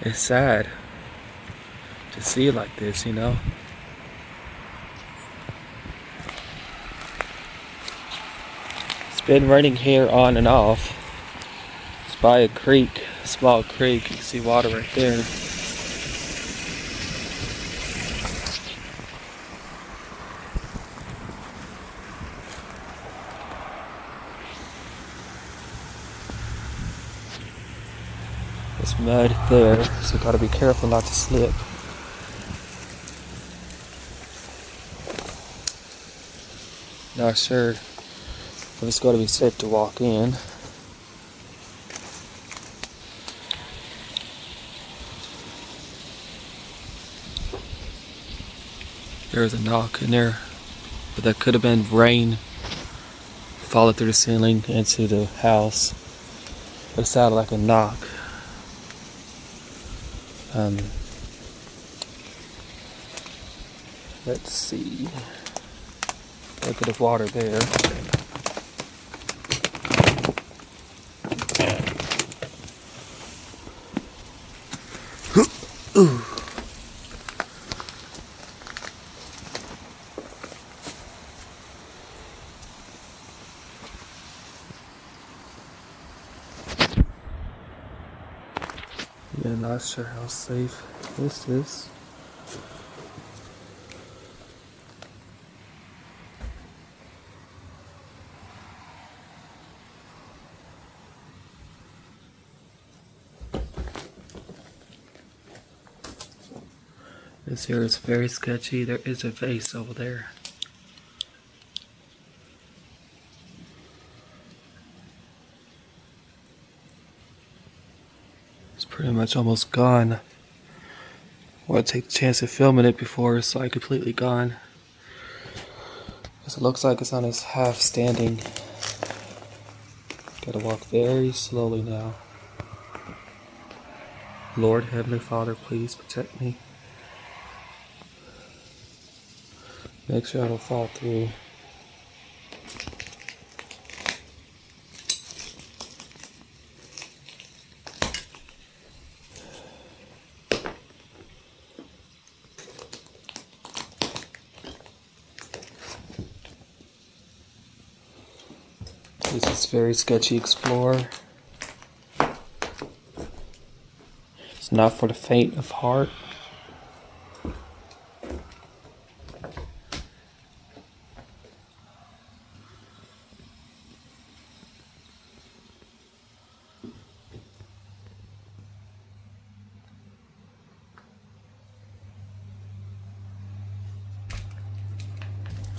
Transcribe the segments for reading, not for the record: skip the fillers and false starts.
It's sad to see it like this, you know. It's been raining here on and off. It's by a creek, a small creek. You can see water right there. There's mud there, so you gotta be careful not to slip. Not sure if it's gonna be safe to walk in. There's a knock in there, but that could have been rain falling through the ceiling into the house. But it sounded like a knock. Let's see. Look at the water there. Ooh. Yeah, not sure how safe this is. This here is very sketchy. There is a vase over there. It's pretty much almost gone. I want to take the chance of filming it before it's like completely gone. Because it looks like it's on its half standing. Gotta walk very slowly now. Lord Heavenly Father, please protect me. Make sure I don't fall through. This is very sketchy, Explorer. It's not for the faint of heart.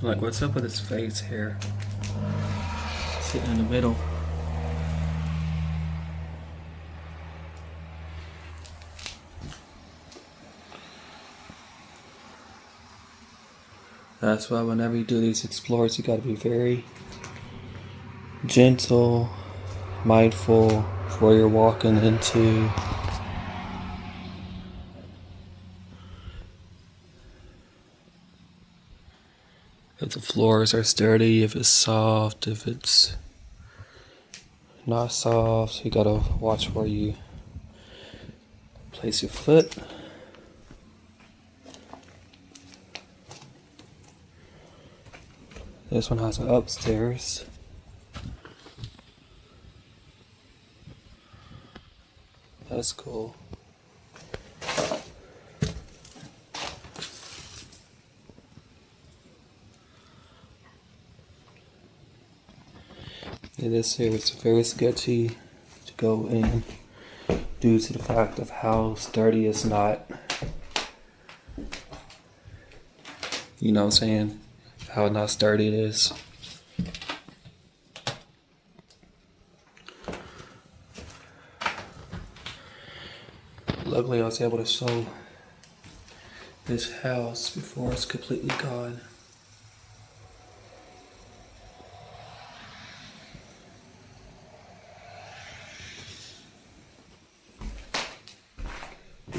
Like, what's up with his face here? Sitting in the middle. That's why whenever you do these explorers, you gotta be very gentle, mindful of where you're walking into. If the floors are sturdy, if it's soft, if it's not soft, you gotta watch where you place your foot. This one has an upstairs. That's cool. Yeah, this here is very sketchy to go in due to the fact of how sturdy it's not. You know what I'm saying? How not sturdy it is. Luckily I was able to show this house before it's completely gone.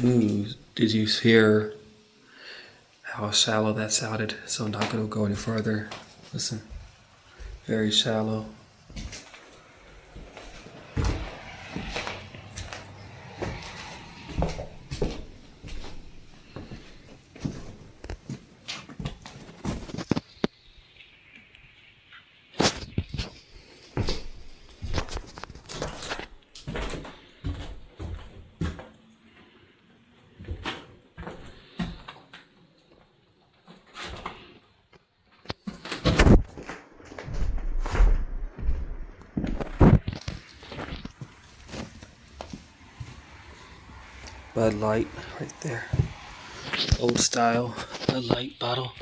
Ooh, did you hear how shallow that sounded? So I'm not gonna go any further. Listen, very shallow. Bud Light right there. Old style Bud Light bottle.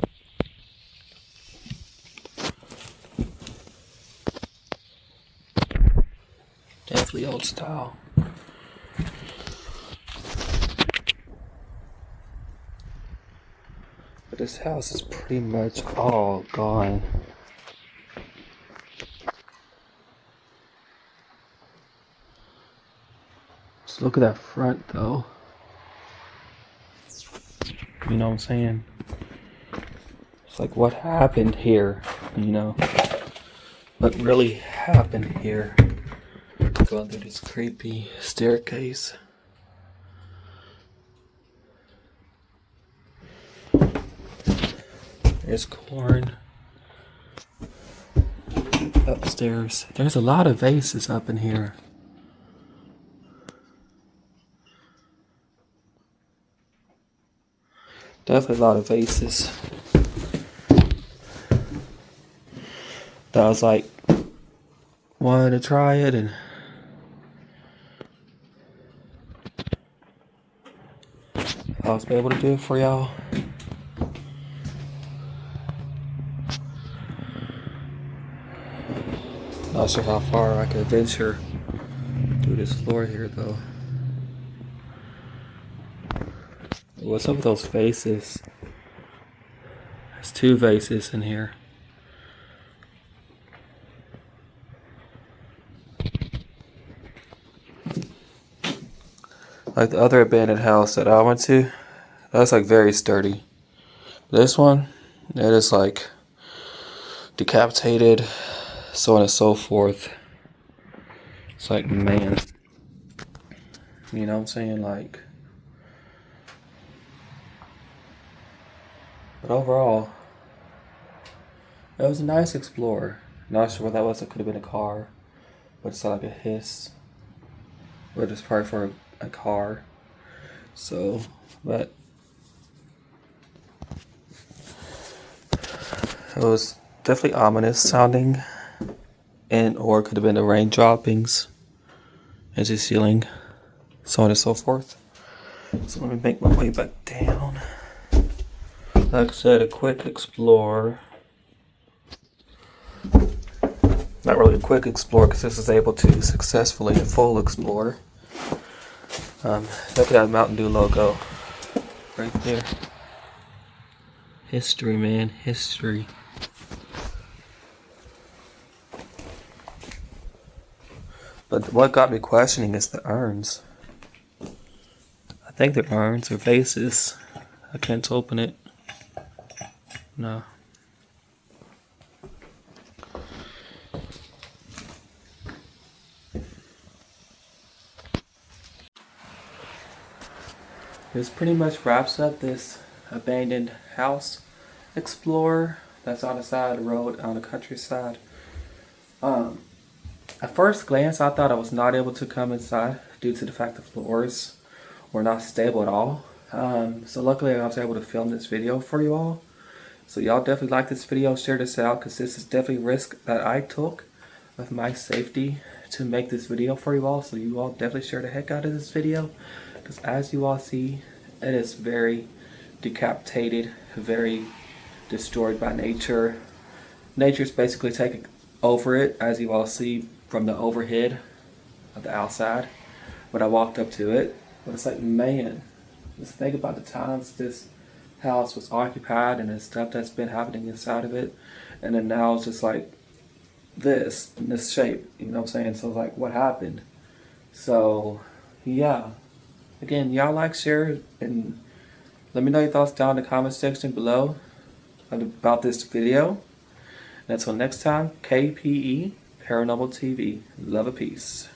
Definitely old style. But this house is pretty much all gone. Just look at that front though. You know what I'm saying? It's like, what happened here? You know? What really happened here? Going through this creepy staircase. There's corn upstairs. There's a lot of vases up in here. Definitely a lot of vases. That was like, wanted to try it, and I was able to do it for y'all. Not sure how far I can venture through this floor here though. What's up with those vases? There's 2 vases in here. Like the other abandoned house that I went to, that's like very sturdy. This one, it is like decapitated, so on and so forth. It's like, man, you know what I'm saying? Like, but overall, it was a nice explorer. Not sure what that was. It could have been a car, but it's like a hiss. But it's probably for a car. So, but it was definitely ominous sounding, and or it could have been the rain droppings into the ceiling, so on and so forth. So let me make my way back down. Like I said, a quick explorer. Not really a quick explore because this is able to successfully and full explore. Look at that Mountain Dew logo right there. History, man, history. But what got me questioning is the urns. I think they're urns or vases. I can't open it. No. This pretty much wraps up this abandoned house explorer that's on the side of the road on the countryside. At first glance, I thought I was not able to come inside due to the fact the floors were not stable at all. So luckily I was able to film this video for you all. So y'all definitely like this video, share this out, because this is definitely a risk that I took with my safety to make this video for you all. So you all definitely share the heck out of this video, because as you all see, it is very decapitated, very destroyed by nature. Nature's basically taking over it, as you all see from the overhead of the outside when I walked up to it. But it's like, man, just think about the times this house was occupied and the stuff that's been happening inside of it, and then now it's just like this, in this shape, you know what I'm saying? So like, what happened? So yeah, again, y'all like, share, and let me know your thoughts down in the comment section below about this video. And until next time, KPE Paranormal TV. Love and peace.